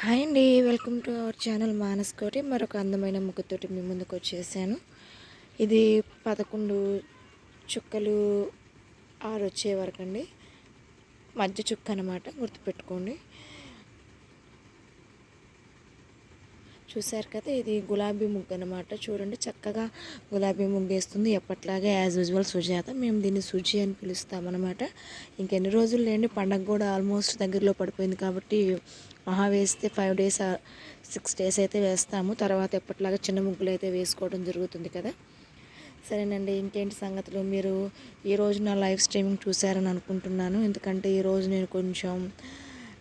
Hi అండి, welcome to our channel Manas కోటి. మరొక అందమైన ముగ్గుతోటి మీ ముందుకు వచ్చేసాను. ఇది 11 చుక్కలు 6 వచ్చే వరకు అండి. మధ్య చుక్క అనమాట, గుర్తుపెట్టుకోండి. చూశారు కదా, ఇది గులాబీ ముగ్గు అనమాట. చూడండి, చక్కగా గులాబీ ముగ్గు వేస్తుంది ఎప్పట్లాగే యాజ్ యూజువల్ సుజాత. మేము దీన్ని సుజి అని పిలుస్తామన్నమాట. ఇంకెన్ని రోజులు లేండి, పండగ కూడా ఆల్మోస్ట్ దగ్గరలో పడిపోయింది కాబట్టి మహా వేస్తే 5 డేస్ 6 డేస్ అయితే వేస్తాము. తర్వాత ఎప్పట్లాగా చిన్న ముగ్గులు అయితే వేసుకోవడం జరుగుతుంది కదా. సరేనండి, ఇంకేంటి సంగతులు? మీరు ఈరోజు నా లైవ్ స్ట్రీమింగ్ చూశారని అనుకుంటున్నాను. ఎందుకంటే ఈరోజు నేను కొంచెం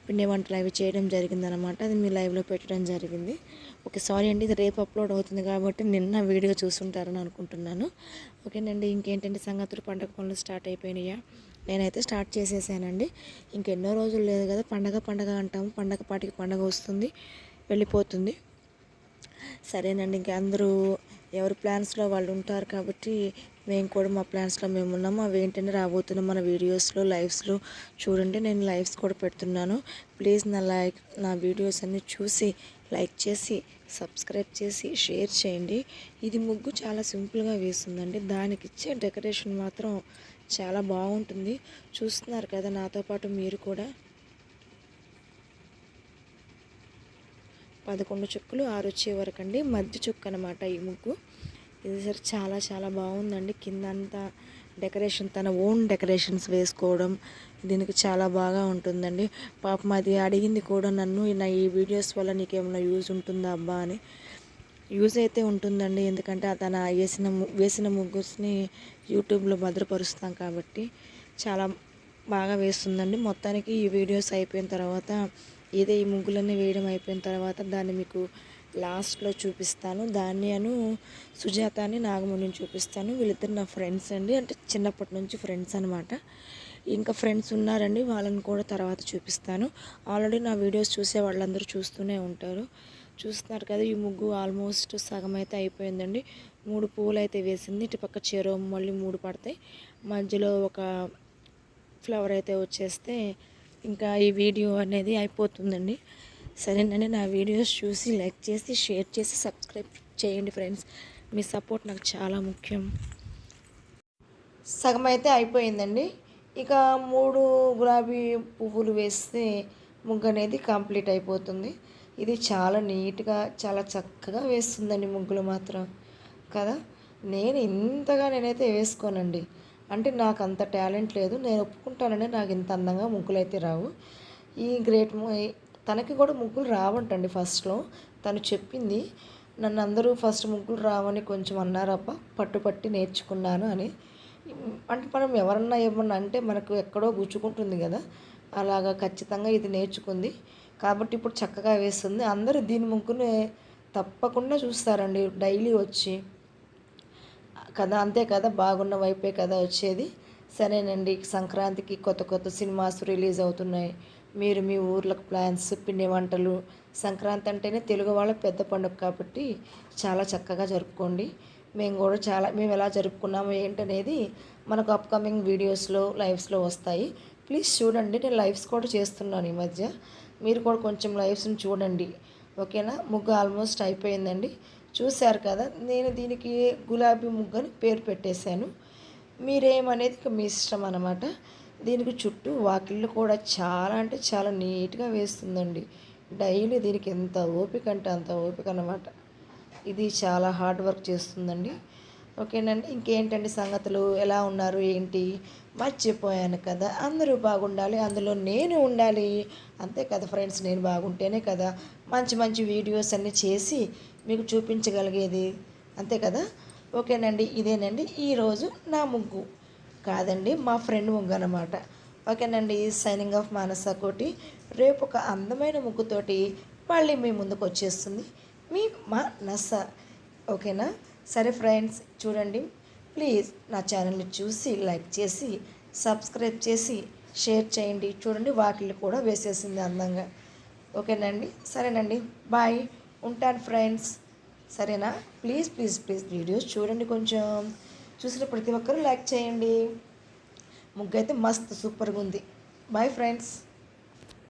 పిండి వంటలు అవి చేయడం జరిగిందనమాట. అది మీ లైవ్లో పెట్టడం జరిగింది. ఓకే, సారీ అండి, ఇది రేపు అప్లోడ్ అవుతుంది కాబట్టి నిన్న వీడియో చూసుంటారని అనుకుంటున్నాను. ఓకేనండి, ఇంకేంటంటే సంగతులు? పండగ పనులు స్టార్ట్ అయిపోయినాయా? నేనైతే స్టార్ట్ చేసేసానండి. ఇంకెన్నో రోజులు లేదు కదా, పండగ అంటాము. పండగ పాటికి పండగ వస్తుంది, వెళ్ళిపోతుంది. సరేనండి, ఇంకా అందరూ ఎవరి ప్లాన్స్లో వాళ్ళు ఉంటారు కాబట్టి మేము కూడా మా ప్లాన్స్లో మేము ఉన్నాము. అవి ఏంటంటే రాబోతున్న మన వీడియోస్లో లైవ్స్లో చూడండి. నేను లైవ్స్ కూడా పెడుతున్నాను. ప్లీజ్ నా వీడియోస్ అన్నీ చూసి లైక్ చేసి సబ్స్క్రైబ్ చేసి షేర్ చేయండి. ఇది ముగ్గు చాలా సింపుల్గా వేస్తుందండి. దానికి ఇచ్చే డెకరేషన్ మాత్రం చాలా బాగుంటుంది. చూస్తున్నారు కదా, నాతో పాటు మీరు కూడా. 11 చుక్కలు 6 వచ్చే వరకు అండి. మధ్య చుక్క అనమాట ఈ ముగ్గు. ఇది సరే చాలా చాలా బాగుందండి. కిందంతా డెకరేషన్, తన ఓన్ డెకరేషన్స్ వేసుకోవడం దీనికి చాలా బాగా ఉంటుందండి. పాపం అది అడిగింది కూడా నన్ను, ఈ వీడియోస్ వల్ల నీకేమైనా యూజ్ ఉంటుందా అబ్బా అని. యూజ్ అయితే ఉంటుందండి, ఎందుకంటే తను వేసిన ముగ్గుస్ని యూట్యూబ్లో భద్రపరుస్తాం కాబట్టి చాలా బాగా వేస్తుందండి. మొత్తానికి ఈ వీడియోస్ అయిపోయిన తర్వాత, ఈ ముగ్గులన్నీ వేయడం అయిపోయిన తర్వాత దాన్ని మీకు లాస్ట్లో చూపిస్తాను. దాన్ని సుజాతని నాగమణిని చూపిస్తాను. వీళ్ళిద్దరు నా ఫ్రెండ్స్ అండి, అంటే చిన్నప్పటి నుంచి ఫ్రెండ్స్ అనమాట. ఇంకా ఫ్రెండ్స్ ఉన్నారండి, వాళ్ళని కూడా తర్వాత చూపిస్తాను. ఆల్రెడీ నా వీడియోస్ చూసే వాళ్ళందరూ చూస్తూనే ఉంటారు. చూస్తున్నారు కదా, ఈ ముగ్గు ఆల్మోస్ట్ సగం అయితే అయిపోయిందండి. 3 పువ్వులు అయితే వేసింది. ఇటుపక్క చెరో మళ్ళీ 3 పడతాయి. మధ్యలో ఒక ఫ్లవర్ అయితే వచ్చేస్తే ఇంకా ఈ వీడియో అనేది అయిపోతుందండి. సరేనండి, నా వీడియోస్ చూసి లైక్ చేసి షేర్ చేసి సబ్స్క్రైబ్ చేయండి ఫ్రెండ్స్. మీ సపోర్ట్ నాకు చాలా ముఖ్యం. సగం అయితే అయిపోయిందండి. ఇక 3 గులాబీ పువ్వులు వేస్తే ముగ్గు అనేది కంప్లీట్ అయిపోతుంది. ఇది చాలా నీట్గా చాలా చక్కగా వేస్తుందండి ముగ్గులు మాత్రం కదా. నేనైతే వేసుకోనండి, అంటే నాకు అంత టాలెంట్ లేదు. నేను ఒప్పుకుంటానండి, నాకు ఇంత అందంగా ముగ్గులు అయితే రావు. ఈ తనకి కూడా ముగ్గులు రావంటండి. ఫస్ట్లో తను చెప్పింది, నన్ను అందరూ ఫస్ట్ ముగ్గులు రావని కొంచెం అన్నారబ్బా, పట్టుపట్టి నేర్చుకున్నాను అని. అంటే మనం ఎవరన్నా ఏమన్నా అంటే మనకు ఎక్కడో గుచ్చుకుంటుంది కదా, అలాగా ఖచ్చితంగా ఇది నేర్చుకుంది కాబట్టి ఇప్పుడు చక్కగా వేస్తుంది. అందరూ దీని ముగ్గుని తప్పకుండా చూస్తారండి డైలీ వచ్చి కదా. అంతే కదా, బాగున్న వైపే కదా వచ్చేది. సరేనండి, సంక్రాంతికి కొత్త కొత్త సినిమాస్ రిలీజ్ అవుతున్నాయి. మీరు మీ ఊర్లకు ప్లాన్స్, పిండి వంటలు. సంక్రాంతి అంటేనే తెలుగు వాళ్ళ పెద్ద పండుగ కాబట్టి చాలా చక్కగా జరుపుకోండి. మేము ఎలా జరుపుకున్నాము ఏంటనేది మనకు అప్కమింగ్ వీడియోస్లో లైవ్స్లో వస్తాయి. ప్లీజ్ చూడండి. నేను లైవ్స్ కూడా చేస్తున్నాను ఈ మధ్య. మీరు కూడా కొంచెం లైవ్స్ని చూడండి, ఓకేనా. ముగ్గు ఆల్మోస్ట్ అయిపోయిందండి. చూశారు కదా, నేను దీనికి గులాబీ ముగ్గు అని పేరు పెట్టేశాను. మీరేమనేది ఇక మీ ఇష్టం అన్నమాట. దీనికి చుట్టూ వాకిళ్ళు కూడా చాలా అంటే చాలా నీట్గా వేస్తుందండి. డైలీ దీనికి ఎంత ఓపిక అంటే అంత ఓపిక అన్నమాట. ఇది చాలా హార్డ్ వర్క్ చేస్తుందండి. ఓకేనండి, ఇంకేంటండి సంగతులు? ఎలా ఉన్నారు ఏంటి? మర్చిపోయాను కదా, అందరూ బాగుండాలి, అందులో నేను ఉండాలి. అంతే కదా ఫ్రెండ్స్, నేను బాగుంటేనే కదా మంచి మంచి వీడియోస్ అన్నీ చేసి మీకు చూపించగలిగేది. అంతే కదా. ఓకేనండి, ఇదేనండి ఈరోజు నా ముగ్గు కాదండి, మా ఫ్రెండ్ ముగ్గు అనమాట. ఓకేనండి, సైనింగ్ ఆఫ్ మానస కోటి. రేపు ఒక అందమైన ముగ్గుతోటి మళ్ళీ మీ ముందుకు వచ్చేస్తుంది మీ మానస. ఓకేనా. సరే ఫ్రెండ్స్, చూడండి. ప్లీజ్ నా ఛానల్ని చూసి లైక్ చేసి సబ్స్క్రైబ్ చేసి షేర్ చేయండి. చూడండి, వాకిళ్ళు కూడా వేసేసింది అందంగా. ఓకేనండి, సరేనండి, బాయ్, ఉంటాను ఫ్రెండ్స్. సరేనా. ప్లీజ్ ప్లీజ్ ప్లీజ్ వీడియోస్ చూడండి, కొంచెం చూసిన ప్రతి ఒక్కరూ లైక్ చేయండి. ముగ్గు అయితే మస్తు సూపర్గా ఉంది. Bye friends.